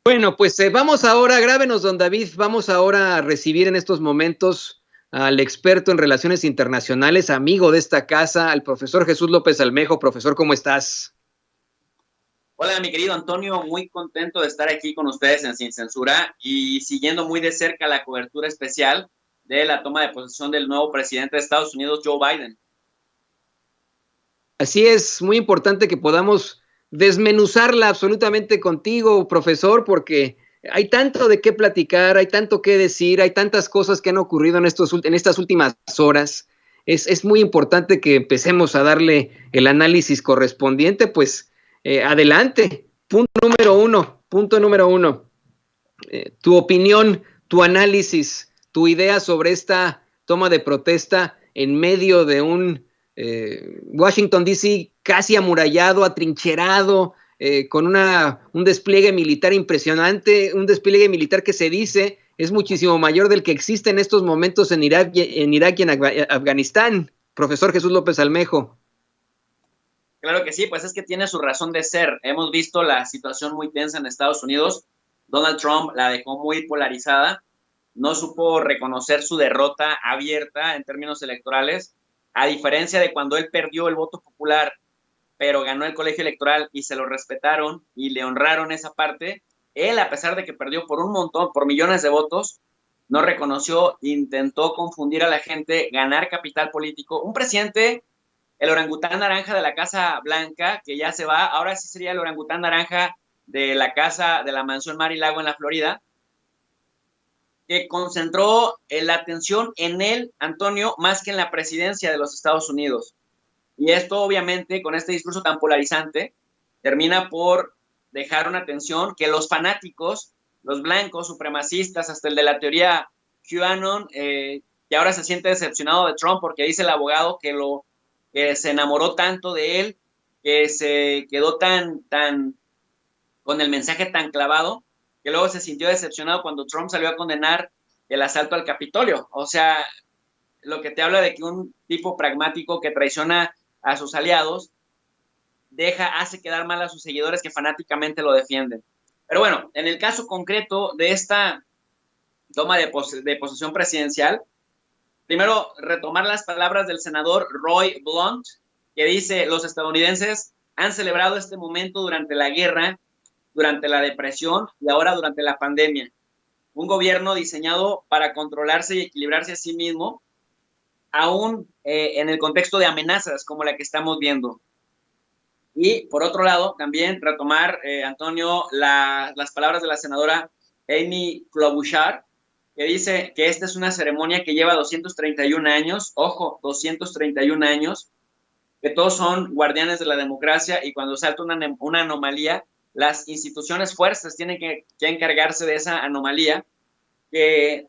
Bueno, pues vamos ahora, grábenos, don David, vamos ahora a recibir en estos momentos al experto en relaciones internacionales, amigo de esta casa, al profesor Jesús López Almejo. Profesor, ¿cómo estás? Hola, mi querido Antonio, muy contento de estar aquí con ustedes en Sin Censura y siguiendo muy de cerca la cobertura especial de la toma de posesión del nuevo presidente de Estados Unidos, Joe Biden. Así es, muy importante que podamos desmenuzarla absolutamente contigo, profesor, porque hay tanto de qué platicar, hay tanto que decir, hay tantas cosas que han ocurrido en estas últimas horas. Es muy importante que empecemos a darle el análisis correspondiente, pues adelante. Punto número uno. Tu opinión, tu análisis, tu idea sobre esta toma de protesta en medio de un Washington D.C. casi amurallado, atrincherado, con un despliegue militar impresionante, un despliegue militar que se dice es muchísimo mayor del que existe en estos momentos en Irak y en Afganistán. Profesor Jesús López Almejo. Claro que sí, pues es que tiene su razón de ser. Hemos visto la situación muy tensa en Estados Unidos. Donald Trump la dejó muy polarizada, no supo reconocer su derrota abierta en términos electorales, a diferencia de cuando él perdió el voto popular, pero ganó el colegio electoral y se lo respetaron y le honraron esa parte. Él, a pesar de que perdió por un montón, por millones de votos, no reconoció, intentó confundir a la gente, ganar capital político. Un presidente, el orangután naranja de la Casa Blanca, que ya se va, ahora sí sería el orangután naranja de la casa, de la mansión Mar y Lago en la Florida, que concentró la atención en él, Antonio, más que en la presidencia de los Estados Unidos. Y esto, obviamente, con este discurso tan polarizante, termina por dejar una tensión que los fanáticos, los blancos, supremacistas, hasta el de la teoría QAnon, que ahora se siente decepcionado de Trump porque dice el abogado que se enamoró tanto de él, que se quedó tan con el mensaje tan clavado, que luego se sintió decepcionado cuando Trump salió a condenar el asalto al Capitolio. O sea, lo que te habla de que un tipo pragmático que traiciona a sus aliados hace quedar mal a sus seguidores que fanáticamente lo defienden. Pero bueno, en el caso concreto de esta toma de posesión presidencial, primero retomar las palabras del senador Roy Blunt, que dice: los estadounidenses han celebrado este momento durante la guerra, durante la depresión y ahora durante la pandemia. Un gobierno diseñado para controlarse y equilibrarse a sí mismo, aún en el contexto de amenazas como la que estamos viendo. Y por otro lado, también retomar, Antonio, las palabras de la senadora Amy Klobuchar, que dice que esta es una ceremonia que lleva 231 años, ojo, 231 años, que todos son guardianes de la democracia y cuando salta una anomalía, las instituciones fuertes tienen que encargarse de esa anomalía, que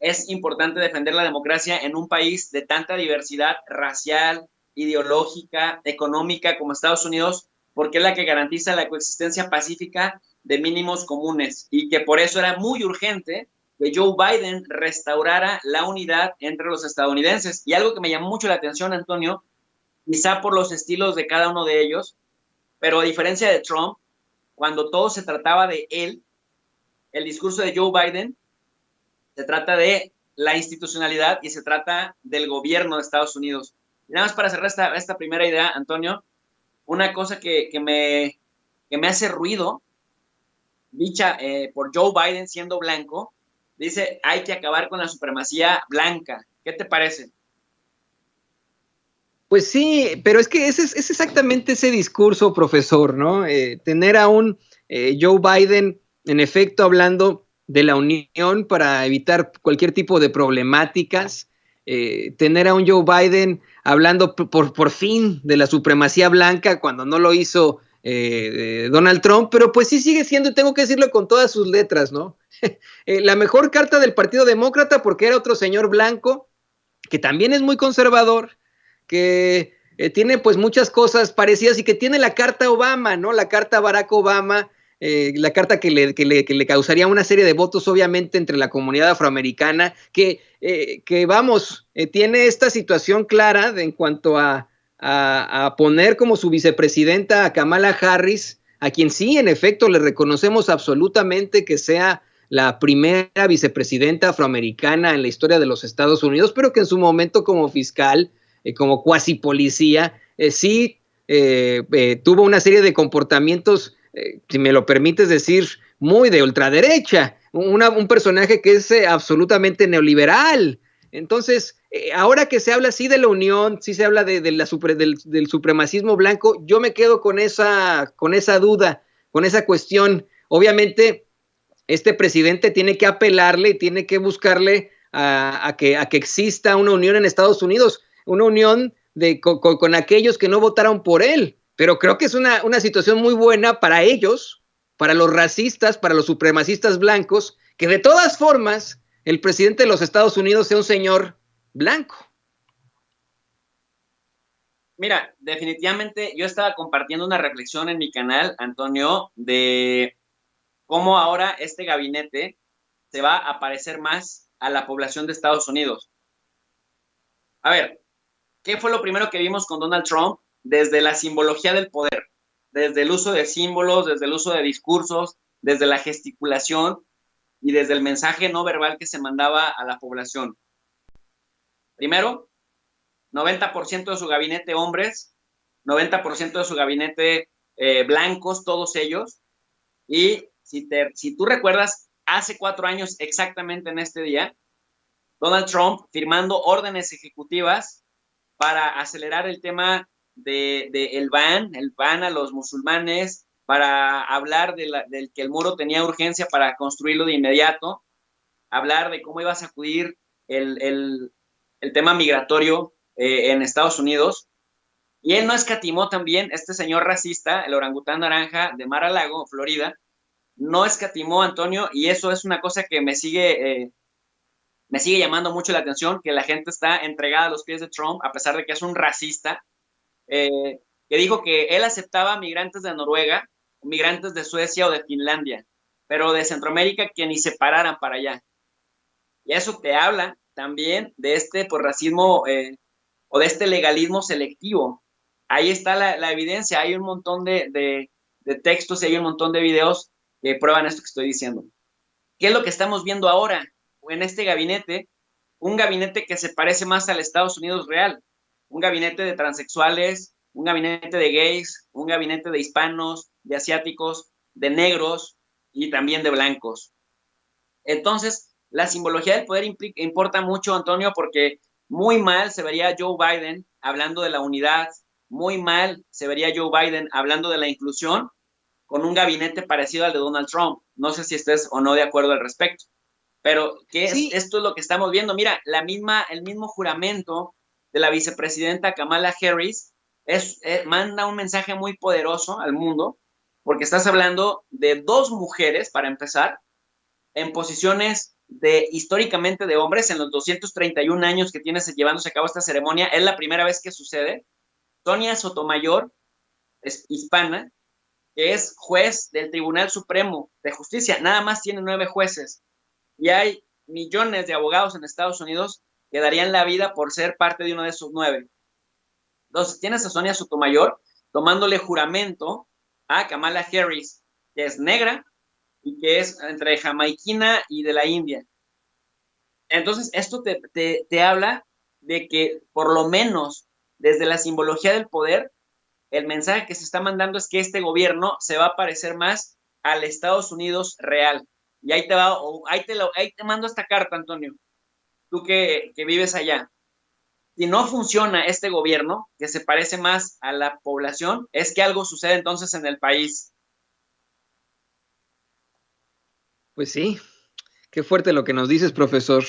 es importante defender la democracia en un país de tanta diversidad racial, ideológica, económica como Estados Unidos, porque es la que garantiza la coexistencia pacífica de mínimos comunes y que por eso era muy urgente que Joe Biden restaurara la unidad entre los estadounidenses. Y algo que me llamó mucho la atención, Antonio, quizá por los estilos de cada uno de ellos, pero a diferencia de Trump, cuando todo se trataba de él, el discurso de Joe Biden se trata de la institucionalidad y se trata del gobierno de Estados Unidos. Y nada más para cerrar esta primera idea, Antonio, una cosa que me hace ruido, dicha por Joe Biden siendo blanco, dice: hay que acabar con la supremacía blanca. ¿Qué te parece? Pues sí, pero es que es exactamente ese discurso, profesor, ¿no? Tener a un Joe Biden, en efecto, hablando de la unión para evitar cualquier tipo de problemáticas, tener a un Joe Biden hablando por fin de la supremacía blanca cuando no lo hizo Donald Trump, pero pues sí sigue siendo, tengo que decirlo con todas sus letras, ¿no? La mejor carta del Partido Demócrata, porque era otro señor blanco que también es muy conservador, que tiene pues muchas cosas parecidas y que tiene la carta Obama, ¿no? La carta Barack Obama, la carta que le causaría una serie de votos obviamente entre la comunidad afroamericana, que vamos, tiene esta situación clara en cuanto a poner como su vicepresidenta a Kamala Harris, a quien sí, en efecto, le reconocemos absolutamente que sea la primera vicepresidenta afroamericana en la historia de los Estados Unidos, pero que en su momento como fiscal, como cuasi policía, sí tuvo una serie de comportamientos, si me lo permites decir, muy de ultraderecha, un personaje que es absolutamente neoliberal. Entonces, ahora que se habla así de la unión, sí se habla del supremacismo blanco, yo me quedo con esa duda, con esa cuestión. Obviamente, este presidente tiene que apelarle, tiene que buscarle a que exista una unión en Estados Unidos, una unión con aquellos que no votaron por él. Pero creo que es una situación muy buena para ellos, para los racistas, para los supremacistas blancos, que de todas formas el presidente de los Estados Unidos sea un señor blanco. Mira, definitivamente yo estaba compartiendo una reflexión en mi canal, Antonio, de cómo ahora este gabinete se va a parecer más a la población de Estados Unidos. A ver, ¿qué fue lo primero que vimos con Donald Trump? Desde la simbología del poder, desde el uso de símbolos, desde el uso de discursos, desde la gesticulación y desde el mensaje no verbal que se mandaba a la población. Primero, 90% de su gabinete hombres, 90% de su gabinete blancos, todos ellos. Y si tú recuerdas, hace 4 años exactamente en este día, Donald Trump firmando órdenes ejecutivas para acelerar el tema el ban a los musulmanes, para hablar del que el muro tenía urgencia para construirlo de inmediato, hablar de cómo iba a sacudir el tema migratorio en Estados Unidos. Y él no escatimó también, este señor racista, el orangután naranja de Mar-a-Lago, Florida, no escatimó, Antonio, y eso es una cosa que me sigue llamando mucho la atención, que la gente está entregada a los pies de Trump, a pesar de que es un racista, que dijo que él aceptaba migrantes de Noruega, migrantes de Suecia o de Finlandia, pero de Centroamérica que ni se pararan para allá. Y eso te habla también de este racismo o de este legalismo selectivo. Ahí está la evidencia, hay un montón de textos y hay un montón de videos que prueban esto que estoy diciendo. ¿Qué es lo que estamos viendo ahora en este gabinete? Un gabinete que se parece más al Estados Unidos real, un gabinete de transexuales, un gabinete de gays, un gabinete de hispanos, de asiáticos, de negros y también de blancos. Entonces, la simbología del poder importa mucho, Antonio, porque muy mal se vería Joe Biden hablando de la unidad, muy mal se vería Joe Biden hablando de la inclusión con un gabinete parecido al de Donald Trump. No sé si estés o no de acuerdo al respecto. Pero esto es lo que estamos viendo. Mira, el mismo juramento de la vicepresidenta Kamala Harris manda un mensaje muy poderoso al mundo, porque estás hablando de 2 mujeres, para empezar, en posiciones históricamente de hombres, en los 231 años que tiene llevándose a cabo esta ceremonia, es la primera vez que sucede. Sonia Sotomayor es hispana, que es juez del Tribunal Supremo de Justicia, nada más tiene 9 jueces. Y hay millones de abogados en Estados Unidos que darían la vida por ser parte de uno de esos 9. Entonces, tienes a Sonia Sotomayor tomándole juramento a Kamala Harris, que es negra y que es entre jamaiquina y de la India. Entonces, esto te habla de que, por lo menos, desde la simbología del poder, el mensaje que se está mandando es que este gobierno se va a parecer más al Estados Unidos real. Y ahí te mando esta carta, Antonio, tú que vives allá. Si no funciona este gobierno, que se parece más a la población, es que algo sucede entonces en el país. Pues sí, qué fuerte lo que nos dices, profesor.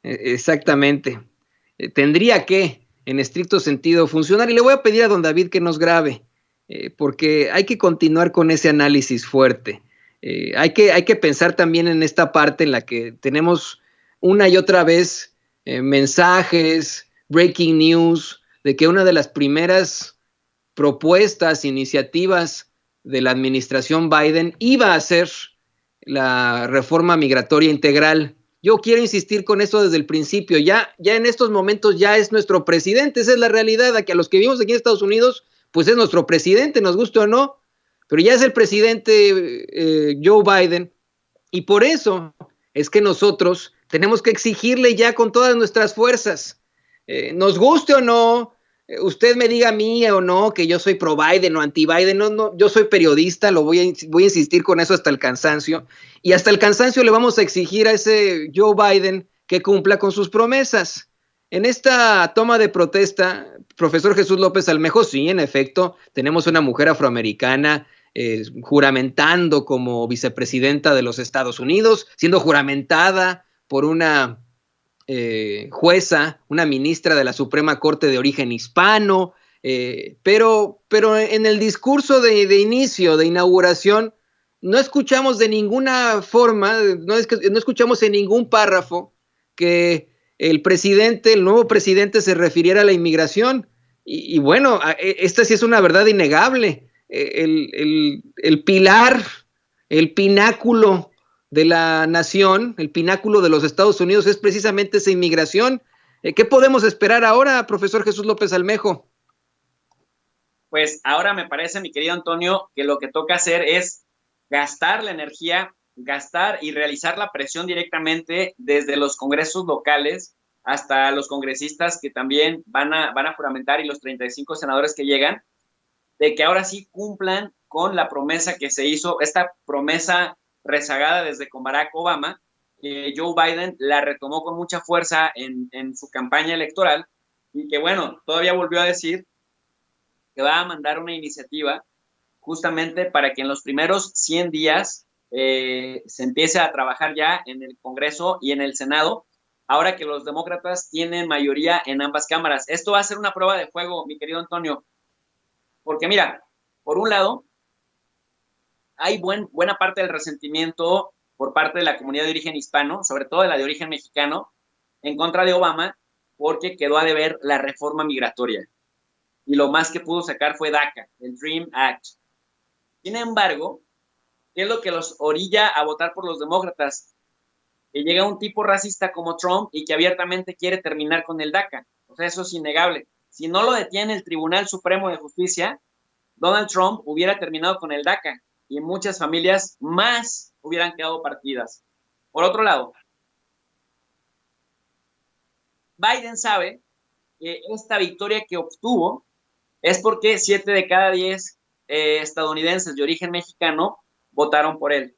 Exactamente. Tendría que, en estricto sentido, funcionar. Y le voy a pedir a don David que nos grabe, porque hay que continuar con ese análisis fuerte. Hay que pensar también en esta parte en la que tenemos una y otra vez mensajes, breaking news, de que una de las primeras propuestas, iniciativas de la administración Biden iba a ser la reforma migratoria integral. Yo quiero insistir con esto desde el principio. Ya en estos momentos ya es nuestro presidente. Esa es la realidad, que a los que vivimos aquí en Estados Unidos, pues es nuestro presidente, nos guste o no. pero ya es el presidente Joe Biden, y por eso es que nosotros tenemos que exigirle ya con todas nuestras fuerzas, nos guste o no, usted me diga a mí o no que yo soy pro Biden o anti Biden, no, yo soy periodista, voy a insistir con eso hasta el cansancio, y hasta el cansancio le vamos a exigir a ese Joe Biden que cumpla con sus promesas. En esta toma de protesta, profesor Jesús López Almejo, sí, en efecto, tenemos una mujer afroamericana juramentando como vicepresidenta de los Estados Unidos, siendo juramentada por una jueza, una ministra de la Suprema Corte de origen hispano, pero en el discurso de inicio, de inauguración, no escuchamos de ninguna forma, no escuchamos en ningún párrafo que el nuevo presidente se refiriera a la inmigración. Y bueno, esta sí es una verdad innegable. El pilar, el pináculo de la nación, el pináculo de los Estados Unidos es precisamente esa inmigración. ¿Qué podemos esperar ahora, profesor Jesús López Almejo? Pues ahora me parece, mi querido Antonio, que lo que toca hacer es gastar la energía, gastar y realizar la presión directamente desde los congresos locales hasta los congresistas que también van a juramentar y los 35 senadores que llegan, de que ahora sí cumplan con la promesa que se hizo, esta promesa rezagada desde con Barack Obama, que Joe Biden la retomó con mucha fuerza en su campaña electoral y que, bueno, todavía volvió a decir que va a mandar una iniciativa justamente para que en los primeros 100 días se empiece a trabajar ya en el Congreso y en el Senado, ahora que los demócratas tienen mayoría en ambas cámaras. Esto va a ser una prueba de fuego, mi querido Antonio, porque mira, por un lado, hay buena parte del resentimiento por parte de la comunidad de origen hispano, sobre todo de la de origen mexicano, en contra de Obama, porque quedó a deber la reforma migratoria. Y lo más que pudo sacar fue DACA, el Dream Act. Sin embargo, ¿qué es lo que los orilla a votar por los demócratas? Que llega un tipo racista como Trump y que abiertamente quiere terminar con el DACA. O sea, eso es innegable. Si no lo detiene el Tribunal Supremo de Justicia, Donald Trump hubiera terminado con el DACA y muchas familias más hubieran quedado partidas. Por otro lado, Biden sabe que esta victoria que obtuvo es porque 7 de cada 10 estadounidenses de origen mexicano votaron por él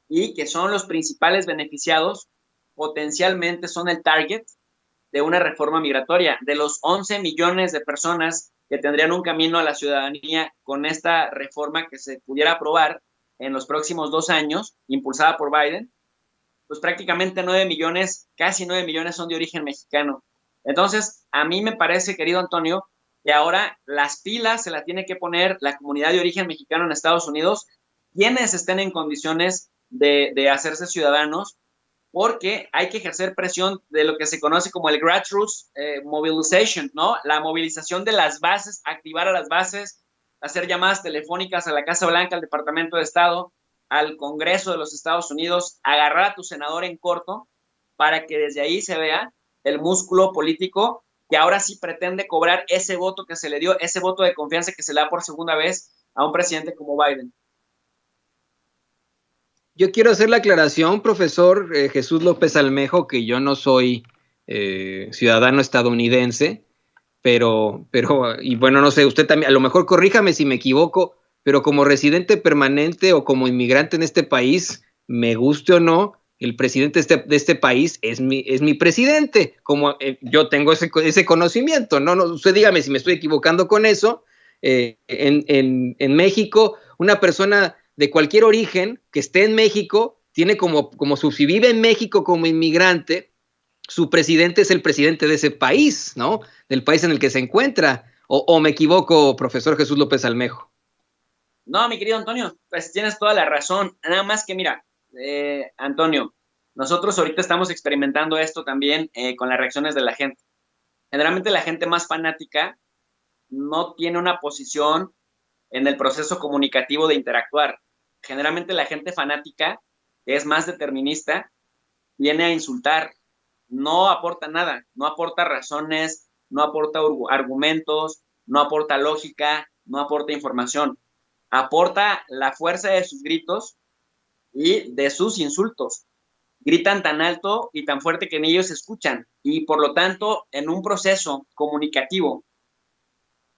y que son los principales beneficiados, potencialmente son el target de una reforma migratoria. De los 11 millones de personas que tendrían un camino a la ciudadanía con esta reforma que se pudiera aprobar en los próximos 2 años, impulsada por Biden, pues prácticamente 9 millones, casi 9 millones son de origen mexicano. Entonces, a mí me parece, querido Antonio, que ahora las pilas se las tiene que poner la comunidad de origen mexicano en Estados Unidos, quienes estén en condiciones de hacerse ciudadanos, porque hay que ejercer presión de lo que se conoce como el grassroots mobilization, ¿no? La movilización de las bases, activar a las bases, hacer llamadas telefónicas a la Casa Blanca, al Departamento de Estado, al Congreso de los Estados Unidos, agarrar a tu senador en corto para que desde ahí se vea el músculo político que ahora sí pretende cobrar ese voto que se le dio, ese voto de confianza que se le da por segunda vez a un presidente como Biden. Yo quiero hacer la aclaración, profesor Jesús López Almejo, que yo no soy ciudadano estadounidense, pero, y bueno, no sé, usted también, a lo mejor corríjame si me equivoco, pero como residente permanente o como inmigrante en este país, me guste o no, el presidente de este país es mi presidente, como yo tengo ese conocimiento, ¿no? Usted dígame si me estoy equivocando con eso. En México, una persona de cualquier origen que esté en México tiene si vive en México como inmigrante, su presidente es el presidente de ese país, ¿no? Del país en el que se encuentra. ¿O me equivoco, profesor Jesús López Almejo? No, mi querido Antonio, pues tienes toda la razón. Nada más que mira, Antonio, nosotros ahorita estamos experimentando esto también con las reacciones de la gente. Generalmente la gente más fanática no tiene una posición en el proceso comunicativo de interactuar. Generalmente la gente fanática, que es más determinista, viene a insultar, no aporta nada, no aporta razones, no aporta argumentos, no aporta lógica, no aporta información. aporta la fuerza de sus gritos y de sus insultos. Gritan tan alto y tan fuerte que ni ellos escuchan, y por lo tanto, en un proceso comunicativo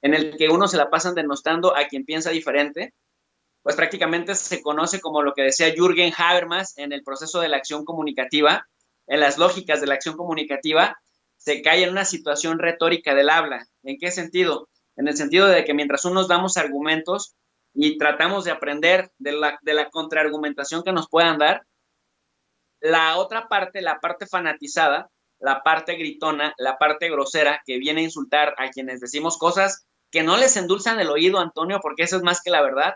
en el que uno se la pasan denostando a quien piensa diferente, pues prácticamente se conoce como lo que decía Jürgen Habermas en el proceso de la acción comunicativa, en las lógicas de la acción comunicativa, se cae en una situación retórica del habla. ¿En qué sentido? En el sentido de que mientras unos damos argumentos y tratamos de aprender de la contraargumentación que nos puedan dar, la otra parte, la parte fanatizada, la parte gritona, la parte grosera, que viene a insultar a quienes decimos cosas que no les endulzan el oído, Antonio, porque eso es más que la verdad.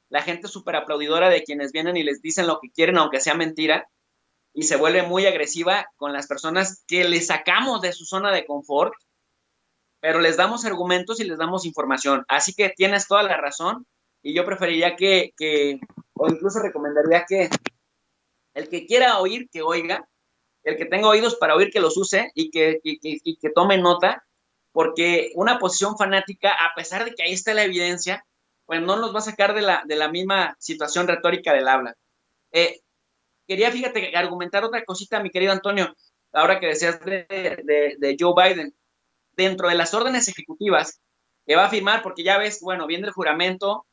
La gente súper aplaudidora de quienes vienen y les dicen lo que quieren, aunque sea mentira, y se vuelve muy agresiva con las personas que les sacamos de su zona de confort, pero les damos argumentos y les damos información. Así que tienes toda la razón, y yo preferiría o incluso recomendaría que el que quiera oír, que oiga, el que tenga oídos para oír, que los use y que tome nota, porque una posición fanática, a pesar de que ahí está la evidencia, pues no nos va a sacar de la misma situación retórica del habla. Quería, fíjate, argumentar otra cosita, mi querido Antonio, ahora que decías de Joe Biden. Dentro de las órdenes ejecutivas que va a firmar, porque ya ves, bueno, viene el juramento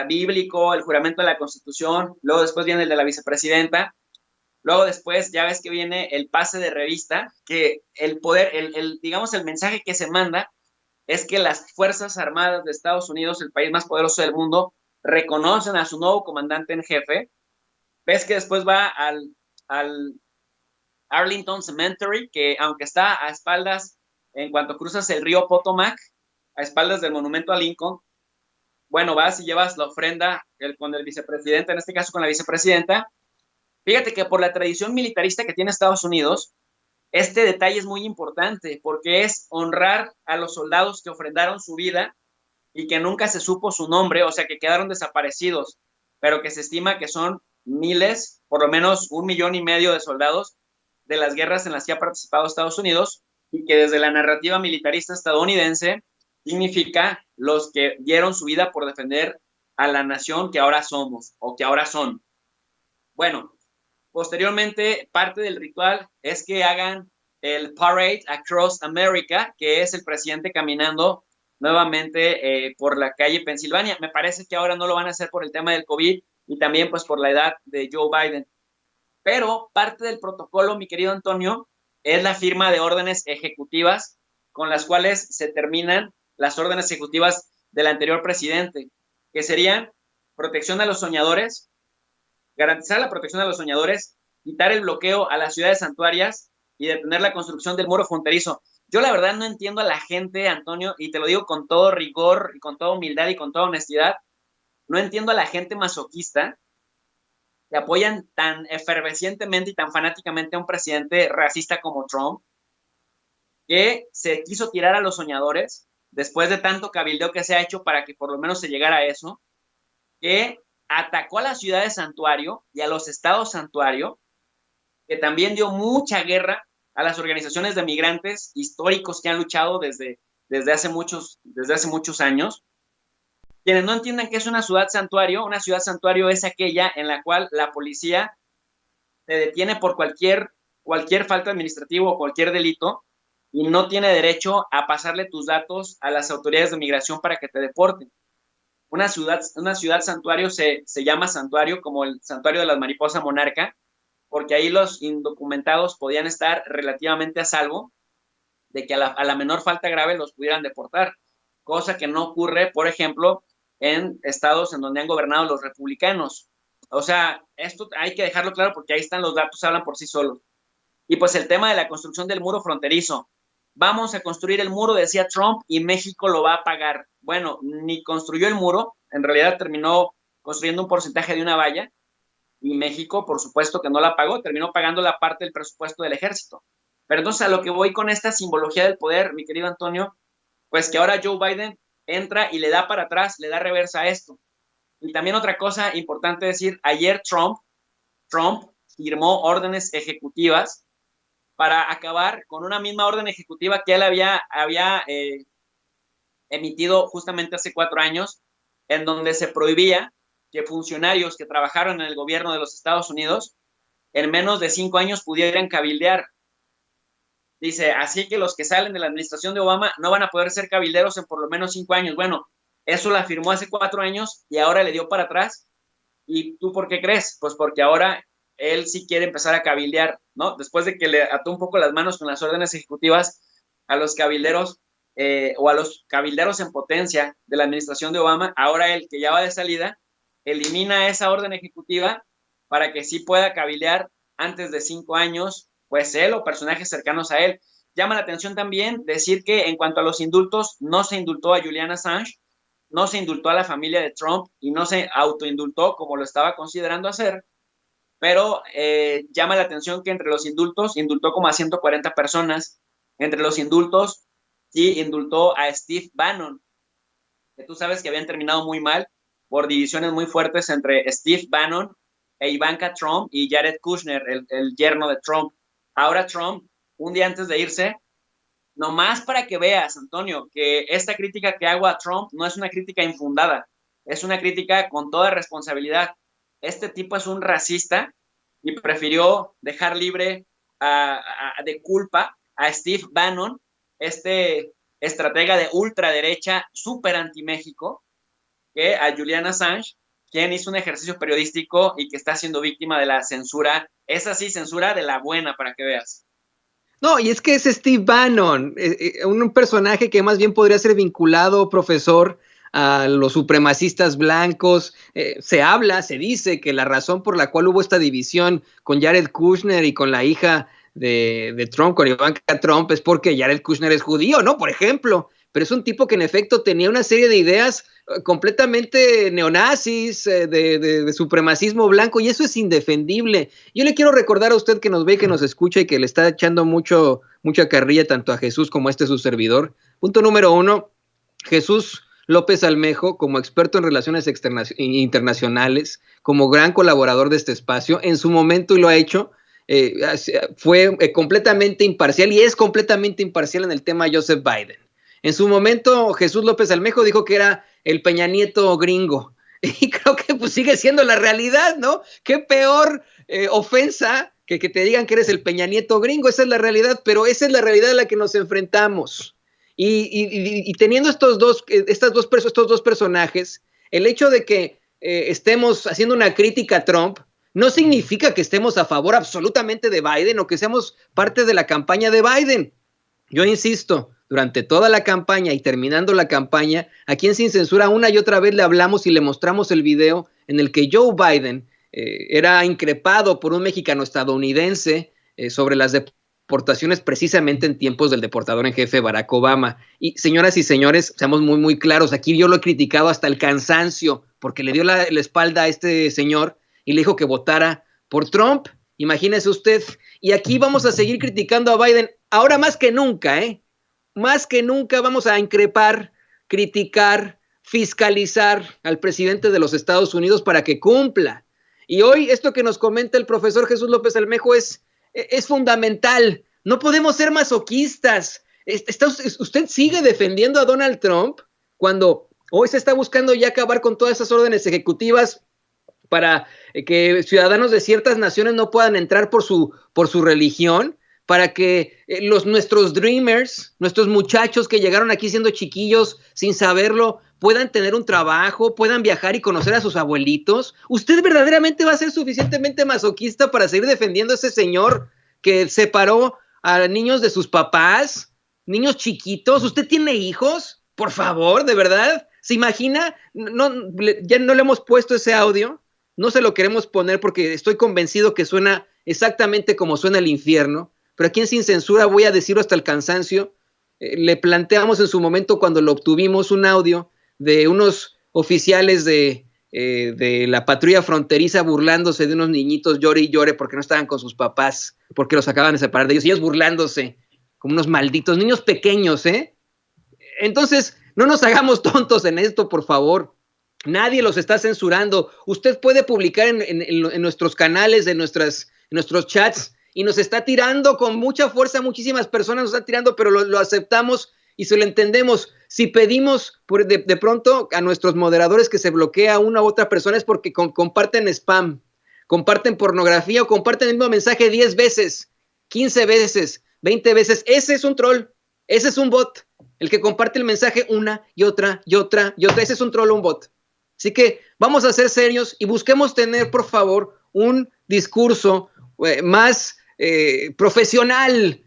bíblico, el juramento de la Constitución, luego después viene el de la vicepresidenta, luego después ya ves que viene el pase de revista, que el poder, digamos, el mensaje que se manda es que las Fuerzas Armadas de Estados Unidos, el país más poderoso del mundo, reconocen a su nuevo comandante en jefe. Ves que después va al Arlington Cemetery, que aunque está a espaldas, en cuanto cruzas el río Potomac, a espaldas del monumento a Lincoln, bueno, vas y llevas la ofrenda con el vicepresidente, en este caso con la vicepresidenta. Fíjate que por la tradición militarista que tiene Estados Unidos, este detalle es muy importante porque es honrar a los soldados que ofrendaron su vida y que nunca se supo su nombre, o sea, que quedaron desaparecidos, pero que se estima que son miles, por lo menos 1,5 millones de soldados de las guerras en las que ha participado Estados Unidos, y que desde la narrativa militarista estadounidense significa los que dieron su vida por defender a la nación que ahora somos o que ahora son. Bueno, posteriormente, parte del ritual es que hagan el Parade Across America, que es el presidente caminando nuevamente por la calle Pensilvania. Me parece que ahora no lo van a hacer por el tema del COVID y también pues por la edad de Joe Biden. Pero parte del protocolo, mi querido Antonio, es la firma de órdenes ejecutivas con las cuales se terminan las órdenes ejecutivas del anterior presidente, que serían protección a los soñadores, garantizar la protección a los soñadores, quitar el bloqueo a las ciudades santuarias y detener la construcción del muro fronterizo. Yo la verdad no entiendo a la gente, Antonio, y te lo digo con todo rigor y con toda humildad y con toda honestidad, no entiendo a la gente masoquista que apoyan tan efervescientemente y tan fanáticamente a un presidente racista como Trump, que se quiso tirar a los soñadores después de tanto cabildeo que se ha hecho para que por lo menos se llegara a eso, que atacó a las ciudades santuario y a los estados santuario, que también dio mucha guerra a las organizaciones de migrantes históricos que han luchado desde hace muchos años. Quienes no entiendan qué es una ciudad santuario es aquella en la cual la policía te detiene por cualquier falta administrativa o cualquier delito y no tiene derecho a pasarle tus datos a las autoridades de migración para que te deporten. Una ciudad santuario se llama santuario, como el santuario de la mariposa monarca, porque ahí los indocumentados podían estar relativamente a salvo de que a la menor falta grave los pudieran deportar, cosa que no ocurre, por ejemplo, en estados en donde han gobernado los republicanos. O sea, esto hay que dejarlo claro porque ahí están los datos, hablan por sí solos. Y pues el tema de la construcción del muro fronterizo. Vamos a construir el muro, decía Trump, y México lo va a pagar. Bueno, ni construyó el muro, en realidad terminó construyendo un porcentaje de una valla, y México, por supuesto que no la pagó, terminó pagando la parte del presupuesto del ejército. Pero entonces a lo que voy con esta simbología del poder, mi querido Antonio, pues que ahora Joe Biden entra y le da para atrás, le da reversa a esto. Y también otra cosa importante decir, ayer Trump firmó órdenes ejecutivas para acabar con una misma orden ejecutiva que él había emitido justamente hace 4 años, en donde se prohibía que funcionarios que trabajaron en el gobierno de los Estados Unidos en menos de 5 años pudieran cabildear. Dice, así que los que salen de la administración de Obama no van a poder ser cabilderos en por lo menos 5 años. Bueno, eso la firmó hace 4 años y ahora le dio para atrás. ¿Y tú por qué crees? Pues porque ahora él sí quiere empezar a cabildear, ¿no? Después de que le ató un poco las manos con las órdenes ejecutivas a los cabilderos o a los cabilderos en potencia de la administración de Obama, ahora él, que ya va de salida, elimina esa orden ejecutiva para que sí pueda cabildear antes de 5 años, pues él o personajes cercanos a él. Llama la atención también decir que en cuanto a los indultos, no se indultó a Julian Assange, no se indultó a la familia de Trump y no se autoindultó como lo estaba considerando hacer, pero llama la atención que entre los indultos, indultó como a 140 personas, entre los indultos, sí, indultó a Steve Bannon, que tú sabes que habían terminado muy mal por divisiones muy fuertes entre Steve Bannon e Ivanka Trump y Jared Kushner, el yerno de Trump. Ahora Trump, un día antes de irse, nomás para que veas, Antonio, que esta crítica que hago a Trump no es una crítica infundada, es una crítica con toda responsabilidad. Este tipo es un racista y prefirió dejar libre de culpa a Steve Bannon, este estratega de ultraderecha súper anti-México, que a Julian Assange, quien hizo un ejercicio periodístico y que está siendo víctima de la censura, esa sí, censura de la buena, para que veas. No, y es que es Steve Bannon, un personaje que más bien podría ser vinculado, profesor, a los supremacistas blancos. Se dice que la razón por la cual hubo esta división con Jared Kushner y con la hija de Trump, con Ivanka Trump, es porque Jared Kushner es judío, ¿no? Por ejemplo. Pero es un tipo que en efecto tenía una serie de ideas completamente neonazis, de supremacismo blanco, y eso es indefendible. Yo le quiero recordar a usted que nos ve y que nos escucha y que le está echando mucha carrilla tanto a Jesús como a su servidor. Punto número 1, Jesús López Almejo, como experto en relaciones internacionales, como gran colaborador de este espacio, en su momento, y lo ha hecho, fue completamente imparcial y es completamente imparcial en el tema Joseph Biden. En su momento, Jesús López Almejo dijo que era el Peña Nieto gringo. Y creo que pues sigue siendo la realidad, ¿no? Qué peor ofensa que te digan que eres el Peña Nieto gringo. Esa es la realidad, pero esa es la realidad a la que nos enfrentamos. Y teniendo estos dos personajes, el hecho de que estemos haciendo una crítica a Trump no significa que estemos a favor absolutamente de Biden o que seamos parte de la campaña de Biden. Yo insisto, durante toda la campaña y terminando la campaña, aquí en Sin Censura una y otra vez le hablamos y le mostramos el video en el que Joe Biden era increpado por un mexicano estadounidense sobre las deportaciones precisamente en tiempos del deportador en jefe Barack Obama. Y señoras y señores, seamos muy, muy claros, aquí yo lo he criticado hasta el cansancio porque le dio la espalda a este señor y le dijo que votara por Trump. Imagínese usted. Y aquí vamos a seguir criticando a Biden, ahora más que nunca, más que nunca vamos a increpar, criticar, fiscalizar al presidente de los Estados Unidos para que cumpla. Y hoy esto que nos comenta el profesor Jesús López Almejo es fundamental. No podemos ser masoquistas. Usted sigue defendiendo a Donald Trump cuando hoy se está buscando ya acabar con todas esas órdenes ejecutivas para que ciudadanos de ciertas naciones no puedan entrar por su religión, para que nuestros dreamers, nuestros muchachos que llegaron aquí siendo chiquillos sin saberlo, puedan tener un trabajo, puedan viajar y conocer a sus abuelitos. ¿Usted verdaderamente va a ser suficientemente masoquista para seguir defendiendo a ese señor que separó a niños de sus papás, niños chiquitos? ¿Usted tiene hijos? Por favor, ¿de verdad? ¿Se imagina? Ya no le hemos puesto ese audio, no se lo queremos poner porque estoy convencido que suena exactamente como suena el infierno. Pero aquí en Sin Censura voy a decirlo hasta el cansancio. Le planteamos en su momento cuando lo obtuvimos un audio de unos oficiales de la patrulla fronteriza burlándose de unos niñitos llore y llore porque no estaban con sus papás, porque los acaban de separar de ellos, y ellos burlándose como unos malditos niños pequeños, Entonces, no nos hagamos tontos en esto, por favor. Nadie los está censurando. Usted puede publicar en nuestros canales, en nuestros chats, y nos está tirando con mucha fuerza, muchísimas personas nos están tirando, pero lo aceptamos y se lo entendemos. Si pedimos de pronto a nuestros moderadores que se bloquee a una u otra persona es porque comparten spam, comparten pornografía o comparten el mismo mensaje 10 veces, 15 veces, 20 veces. Ese es un troll, ese es un bot. El que comparte el mensaje una y otra y otra y otra, ese es un troll o un bot. Así que vamos a ser serios y busquemos tener, por favor, un discurso más profesional.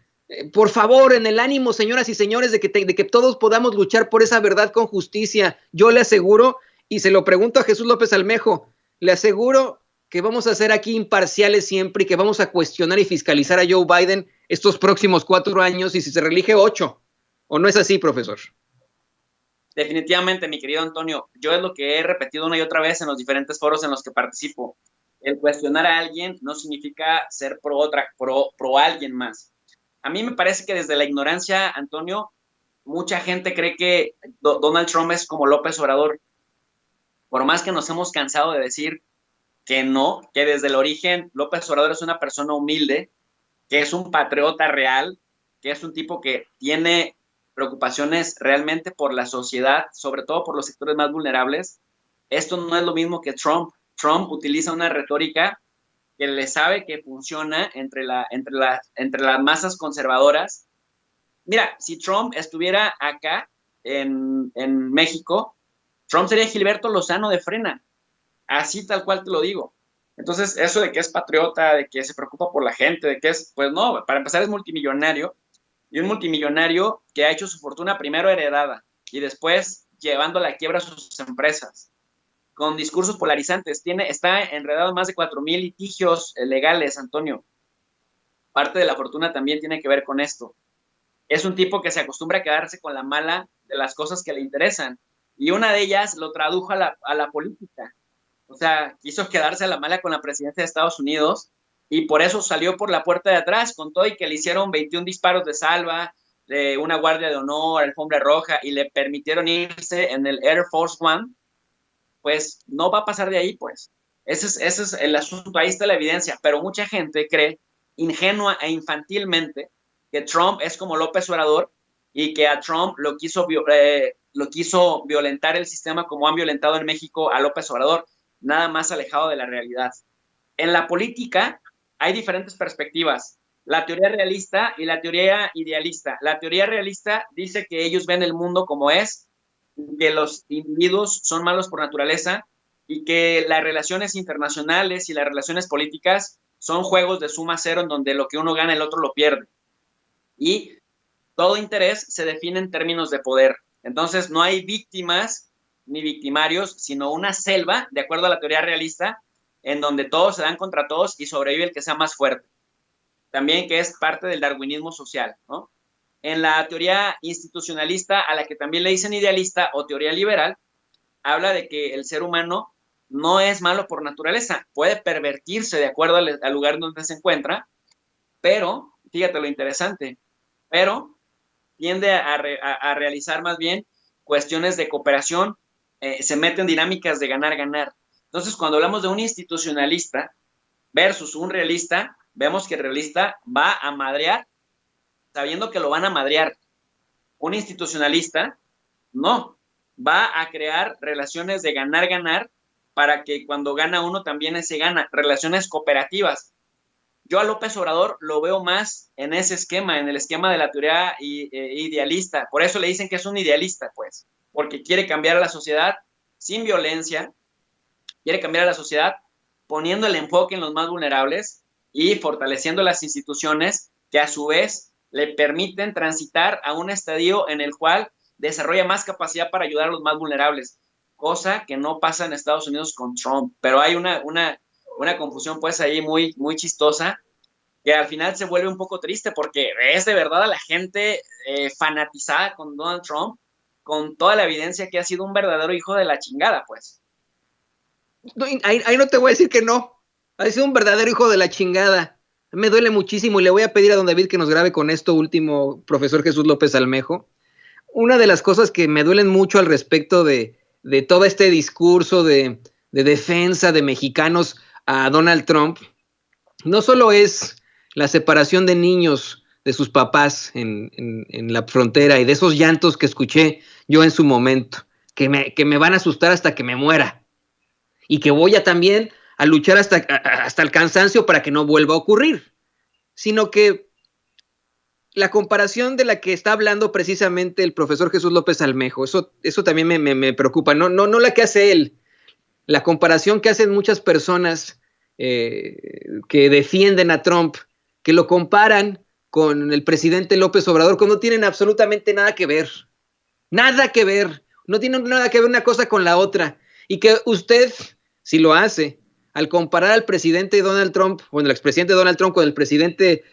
Por favor, en el ánimo, señoras y señores, de que todos podamos luchar por esa verdad con justicia. Yo le aseguro, y se lo pregunto a Jesús López Almejo, le aseguro que vamos a ser aquí imparciales siempre y que vamos a cuestionar y fiscalizar a Joe Biden estos próximos 4 años y si se reelige 8. ¿O no es así, profesor? Definitivamente, mi querido Antonio. Yo es lo que he repetido una y otra vez en los diferentes foros en los que participo. El cuestionar a alguien no significa ser pro alguien más. A mí me parece que desde la ignorancia, Antonio, mucha gente cree que Donald Trump es como López Obrador. Por más que nos hemos cansado de decir que no, que desde el origen López Obrador es una persona humilde, que es un patriota real, que es un tipo que tiene preocupaciones realmente por la sociedad, sobre todo por los sectores más vulnerables. Esto no es lo mismo que Trump. Trump utiliza una retórica que le sabe que funciona entre las masas conservadoras. Mira, si Trump estuviera acá en México, Trump sería Gilberto Lozano de Frena. Así tal cual te lo digo. Entonces, eso de que es patriota, de que se preocupa por la gente, de que es, pues no, para empezar es multimillonario, y un multimillonario que ha hecho su fortuna primero heredada y después llevando a la quiebra a sus empresas, con discursos polarizantes. Está enredado en más de 4,000 litigios legales, Antonio. Parte de la fortuna también tiene que ver con esto. Es un tipo que se acostumbra a quedarse con la mala de las cosas que le interesan, y una de ellas lo tradujo a la política. O sea, quiso quedarse a la mala con la presidencia de Estados Unidos y por eso salió por la puerta de atrás, con todo y que le hicieron 21 disparos de salva, una guardia de honor, alfombra roja, y le permitieron irse en el Air Force One. Pues no va a pasar de ahí, pues. Ese es el asunto, ahí está la evidencia, pero mucha gente cree ingenua e infantilmente que Trump es como López Obrador y que a Trump lo quiso violentar el sistema como han violentado en México a López Obrador, nada más alejado de la realidad. En la política hay diferentes perspectivas, la teoría realista y la teoría idealista. La teoría realista dice que ellos ven el mundo como es, que los individuos son malos por naturaleza y que las relaciones internacionales y las relaciones políticas son juegos de suma cero en donde lo que uno gana el otro lo pierde. Y todo interés se define en términos de poder. Entonces no hay víctimas ni victimarios, sino una selva, de acuerdo a la teoría realista, en donde todos se dan contra todos y sobrevive el que sea más fuerte. También que es parte del darwinismo social, ¿no? En la teoría institucionalista, a la que también le dicen idealista o teoría liberal, habla de que el ser humano no es malo por naturaleza, puede pervertirse de acuerdo al lugar donde se encuentra, pero, fíjate lo interesante, pero tiende a realizar más bien cuestiones de cooperación, se mete en dinámicas de ganar-ganar. Entonces, cuando hablamos de un institucionalista versus un realista, vemos que el realista va a madrear sabiendo que lo van a madrear. Un institucionalista no, va a crear relaciones de ganar-ganar para que cuando gana uno también se gana, relaciones cooperativas. Yo a López Obrador lo veo más en ese esquema, en el esquema de la teoría idealista. Por eso le dicen que es un idealista, pues, porque quiere cambiar a la sociedad sin violencia, quiere cambiar a la sociedad poniendo el enfoque en los más vulnerables y fortaleciendo las instituciones que a su vez le permiten transitar a un estadio en el cual desarrolla más capacidad para ayudar a los más vulnerables, cosa que no pasa en Estados Unidos con Trump. Pero hay una confusión pues ahí muy, muy chistosa, que al final se vuelve un poco triste porque es de verdad a la gente fanatizada con Donald Trump, con toda la evidencia que ha sido un verdadero hijo de la chingada, pues. No, ahí no te voy a decir que no, ha sido un verdadero hijo de la chingada. Me duele muchísimo y le voy a pedir a don David que nos grabe con esto último, profesor Jesús López Almejo. Una de las cosas que me duelen mucho al respecto de todo este discurso de defensa de mexicanos a Donald Trump, no solo es la separación de niños de sus papás en la frontera y de esos llantos que escuché yo en su momento, que me van a asustar hasta que me muera y que voy a también a luchar hasta el cansancio para que no vuelva a ocurrir, sino que la comparación de la que está hablando precisamente el profesor Jesús López Almejo, eso también me preocupa, no la que hace él, la comparación que hacen muchas personas que defienden a Trump, que lo comparan con el presidente López Obrador, cuando no tienen absolutamente nada que ver, no tienen nada que ver una cosa con la otra, y que usted, si lo hace, al comparar al presidente Donald Trump, bueno, el expresidente Donald Trump con el presidente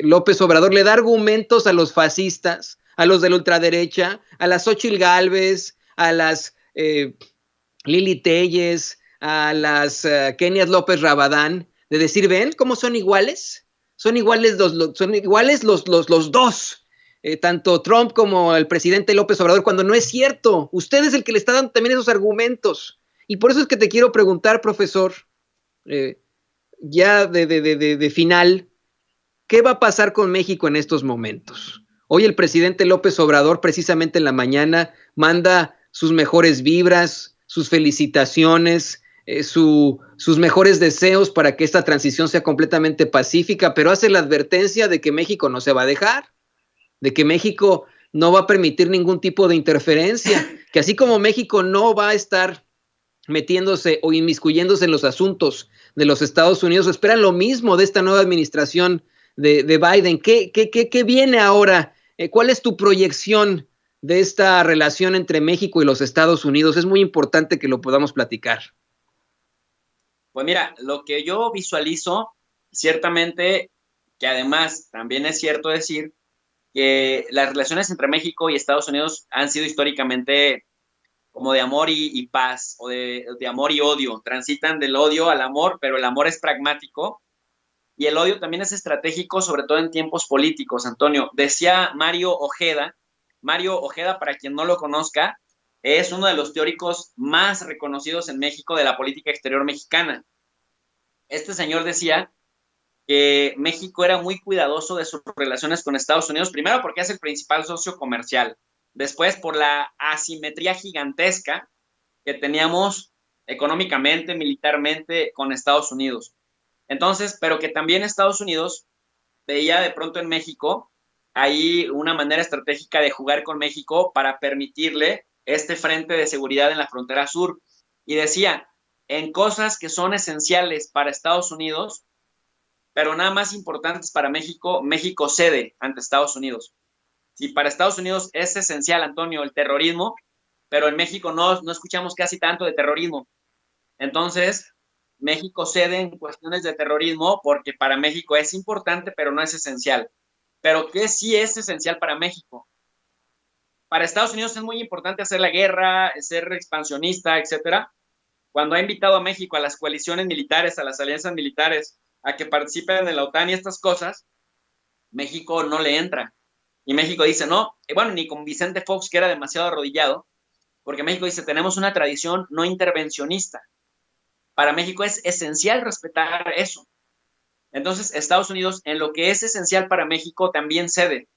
López Obrador, le da argumentos a los fascistas, a los de la ultraderecha, a las Xóchitl Gálvez, a las Lili Telles, a las Kenias López Rabadán, de decir, ¿ven cómo son iguales? Son iguales los dos, tanto Trump como el presidente López Obrador, cuando no es cierto. Usted es el que le está dando también esos argumentos. Y por eso es que te quiero preguntar, profesor, ya de final, ¿qué va a pasar con México en estos momentos? Hoy el presidente López Obrador, precisamente en la mañana, manda sus mejores vibras, sus felicitaciones, sus mejores deseos para que esta transición sea completamente pacífica, pero hace la advertencia de que México no se va a dejar, de que México no va a permitir ningún tipo de interferencia, que así como México no va a estar metiéndose o inmiscuyéndose en los asuntos de los Estados Unidos, esperan lo mismo de esta nueva administración de Biden. ¿Qué viene ahora? ¿Cuál es tu proyección de esta relación entre México y los Estados Unidos? Es muy importante que lo podamos platicar. Pues mira, lo que yo visualizo, ciertamente, que además también es cierto decir que las relaciones entre México y Estados Unidos han sido históricamente como de amor y paz, o de amor y odio, transitan del odio al amor, pero el amor es pragmático y el odio también es estratégico, sobre todo en tiempos políticos, Antonio. Decía Mario Ojeda, para quien no lo conozca, es uno de los teóricos más reconocidos en México de la política exterior mexicana. Este señor decía que México era muy cuidadoso de sus relaciones con Estados Unidos, primero porque es el principal socio comercial, después por la asimetría gigantesca que teníamos económicamente, militarmente con Estados Unidos. Entonces, pero que también Estados Unidos veía de pronto en México ahí una manera estratégica de jugar con México para permitirle este frente de seguridad en la frontera sur. Y decía, en cosas que son esenciales para Estados Unidos, pero nada más importantes para México, México cede ante Estados Unidos. Si para Estados Unidos es esencial, Antonio, el terrorismo, pero en México no escuchamos casi tanto de terrorismo. Entonces, México cede en cuestiones de terrorismo porque para México es importante, pero no es esencial. Pero ¿qué sí es esencial para México? Para Estados Unidos es muy importante hacer la guerra, ser expansionista, etcétera. Cuando ha invitado a México a las coaliciones militares, a las alianzas militares, a que participen en la OTAN y estas cosas, México no le entra. Y México dice, no, bueno, ni con Vicente Fox, que era demasiado arrodillado, porque México dice, tenemos una tradición no intervencionista. Para México es esencial respetar eso. Entonces, Estados Unidos, en lo que es esencial para México, también cede.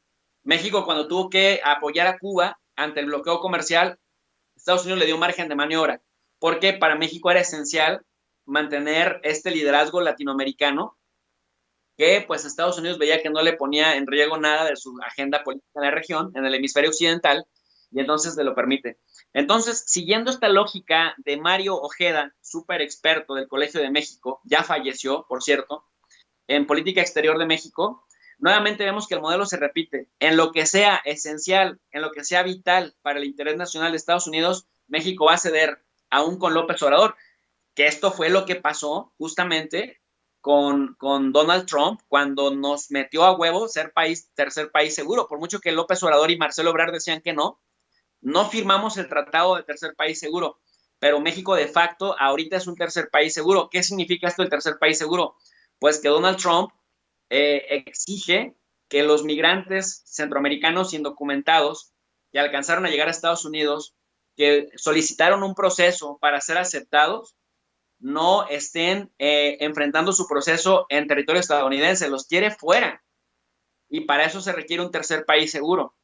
México, cuando tuvo que apoyar a Cuba ante el bloqueo comercial, Estados Unidos le dio margen de maniobra, porque para México era esencial mantener este liderazgo latinoamericano, que pues Estados Unidos veía que no le ponía en riesgo nada de su agenda política en la región, en el hemisferio occidental, y entonces se lo permite. Entonces, siguiendo esta lógica de Mario Ojeda, súper experto del Colegio de México, ya falleció, por cierto, en política exterior de México, nuevamente vemos que el modelo se repite. En lo que sea esencial, en lo que sea vital para el interés nacional de Estados Unidos, México va a ceder, aún con López Obrador, que esto fue lo que pasó justamente con Donald Trump cuando nos metió a huevo ser tercer país seguro. Por mucho que López Obrador y Marcelo Ebrard decían que no firmamos el tratado de tercer país seguro, pero México de facto ahorita es un tercer país seguro. ¿Qué significa esto del tercer país seguro? Pues que Donald Trump exige que los migrantes centroamericanos indocumentados que alcanzaron a llegar a Estados Unidos, que solicitaron un proceso para ser aceptados, no estén enfrentando su proceso en territorio estadounidense, los quiere fuera. y para eso se requiere un tercer país seguro.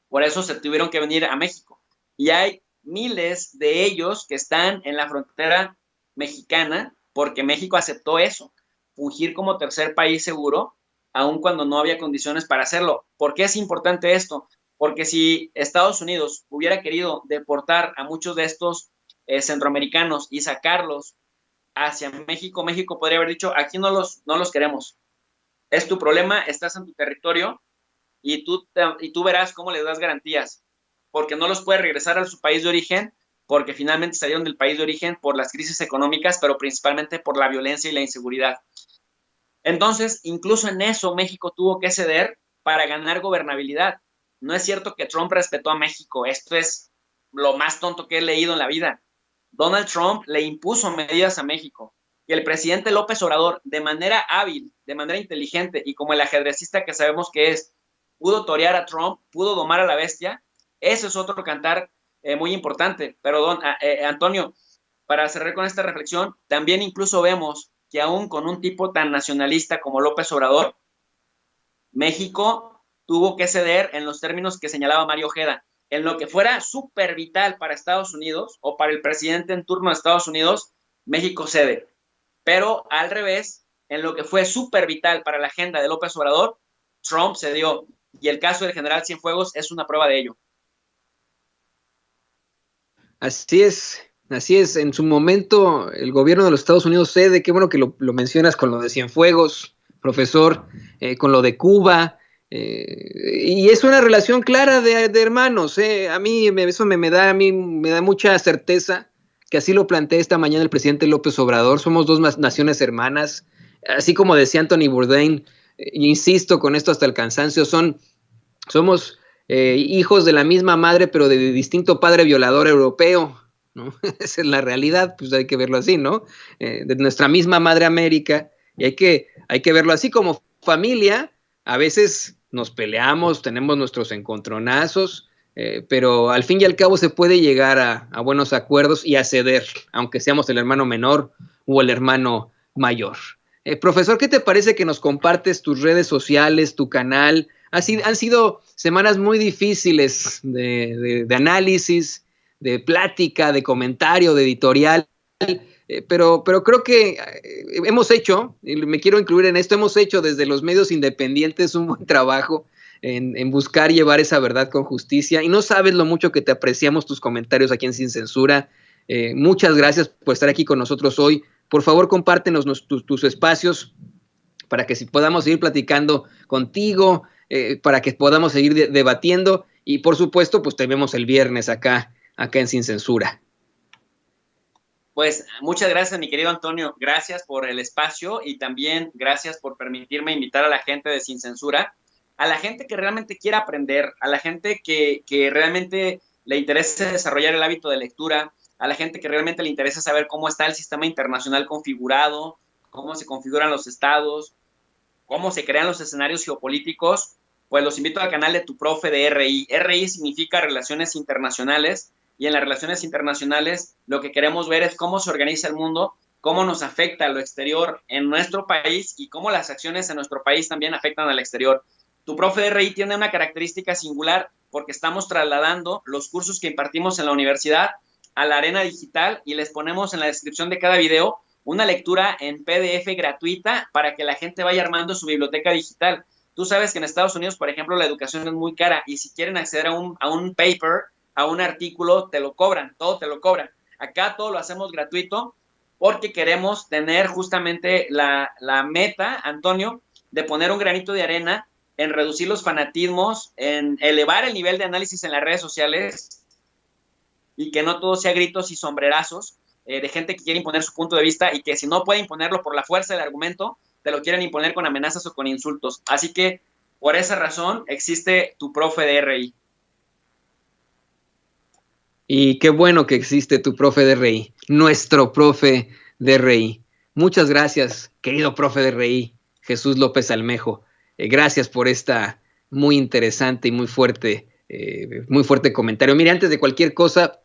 Por eso se tuvieron que venir a México. Y hay miles de ellos que están en la frontera mexicana porque México aceptó eso, fungir como tercer país seguro, aun cuando no había condiciones para hacerlo. ¿Por qué es importante esto? Porque si Estados Unidos hubiera querido deportar a muchos de estos centroamericanos y sacarlos hacia México, México podría haber dicho, aquí no los queremos. Es tu problema, estás en tu territorio y tú verás cómo les das garantías, porque no los puedes regresar a su país de origen, porque finalmente salieron del país de origen por las crisis económicas, pero principalmente por la violencia y la inseguridad. Entonces, incluso en eso México tuvo que ceder para ganar gobernabilidad. No es cierto que Trump respetó a México, esto es lo más tonto que he leído en la vida. Donald Trump le impuso medidas a México y el presidente López Obrador, de manera hábil, de manera inteligente y como el ajedrecista que sabemos que es, pudo torear a Trump, pudo domar a la bestia. Eso es otro cantar muy importante. Pero, Antonio, para cerrar con esta reflexión, también incluso vemos que aún con un tipo tan nacionalista como López Obrador, México tuvo que ceder en los términos que señalaba Mario Ojeda. En lo que fuera súper vital para Estados Unidos o para el presidente en turno de Estados Unidos, México cede. Pero al revés, en lo que fue súper vital para la agenda de López Obrador, Trump cedió. Y el caso del general Cienfuegos es una prueba de ello. Así es. En su momento el gobierno de los Estados Unidos cede, qué bueno que lo mencionas con lo de Cienfuegos, profesor, con lo de Cuba, y es una relación clara de hermanos. A mí eso me da mucha certeza que así lo plantea esta mañana el presidente López Obrador. Somos dos naciones hermanas, así como decía Anthony Bourdain, insisto con esto hasta el cansancio, somos hijos de la misma madre pero de distinto padre violador europeo, ¿no? Esa es la realidad, pues hay que verlo así, ¿no? De nuestra misma madre América, y hay que verlo así. Como familia, a veces nos peleamos, tenemos nuestros encontronazos, pero al fin y al cabo se puede llegar a buenos acuerdos y a ceder, aunque seamos el hermano menor o el hermano mayor. Profesor, ¿qué te parece que nos compartes tus redes sociales, tu canal? Han sido semanas muy difíciles de análisis, de plática, de comentario, de editorial, pero creo que hemos hecho, y me quiero incluir en esto, hemos hecho desde los medios independientes un buen trabajo en buscar llevar esa verdad con justicia, y no sabes lo mucho que te apreciamos tus comentarios aquí en Sin Censura. Muchas gracias por estar aquí con nosotros hoy. Por favor, compártenos tus espacios para que podamos seguir platicando contigo, para que podamos seguir debatiendo, y por supuesto, pues te vemos el viernes acá en Sin Censura. Pues muchas gracias, mi querido Antonio. Gracias por el espacio y también gracias por permitirme invitar a la gente de Sin Censura, a la gente que realmente quiera aprender, a la gente que realmente le interese desarrollar el hábito de lectura, a la gente que realmente le interesa saber cómo está el sistema internacional configurado, cómo se configuran los estados, cómo se crean los escenarios geopolíticos. Pues los invito al canal de Tu Profe de RI. RI significa Relaciones Internacionales, y en las relaciones internacionales lo que queremos ver es cómo se organiza el mundo, cómo nos afecta lo exterior en nuestro país y cómo las acciones en nuestro país también afectan al exterior. Tu Profe de RI tiene una característica singular porque estamos trasladando los cursos que impartimos en la universidad a la arena digital y les ponemos en la descripción de cada video una lectura en PDF gratuita para que la gente vaya armando su biblioteca digital. Tú sabes que en Estados Unidos, por ejemplo, la educación es muy cara y si quieren acceder a un paper, a un artículo, te lo cobran, todo te lo cobran. Acá todo lo hacemos gratuito porque queremos tener justamente la meta, Antonio, de poner un granito de arena en reducir los fanatismos, en elevar el nivel de análisis en las redes sociales y que no todo sea gritos y sombrerazos de gente que quiere imponer su punto de vista y que si no puede imponerlo por la fuerza del argumento, te lo quieren imponer con amenazas o con insultos. Así que por esa razón existe Tu Profe de RI. Y qué bueno que existe Tu Profe de RI, nuestro Profe de RI. Muchas gracias, querido Profe de RI, Jesús López Almejo. Gracias por esta muy interesante y muy fuerte comentario. Mire, antes de cualquier cosa,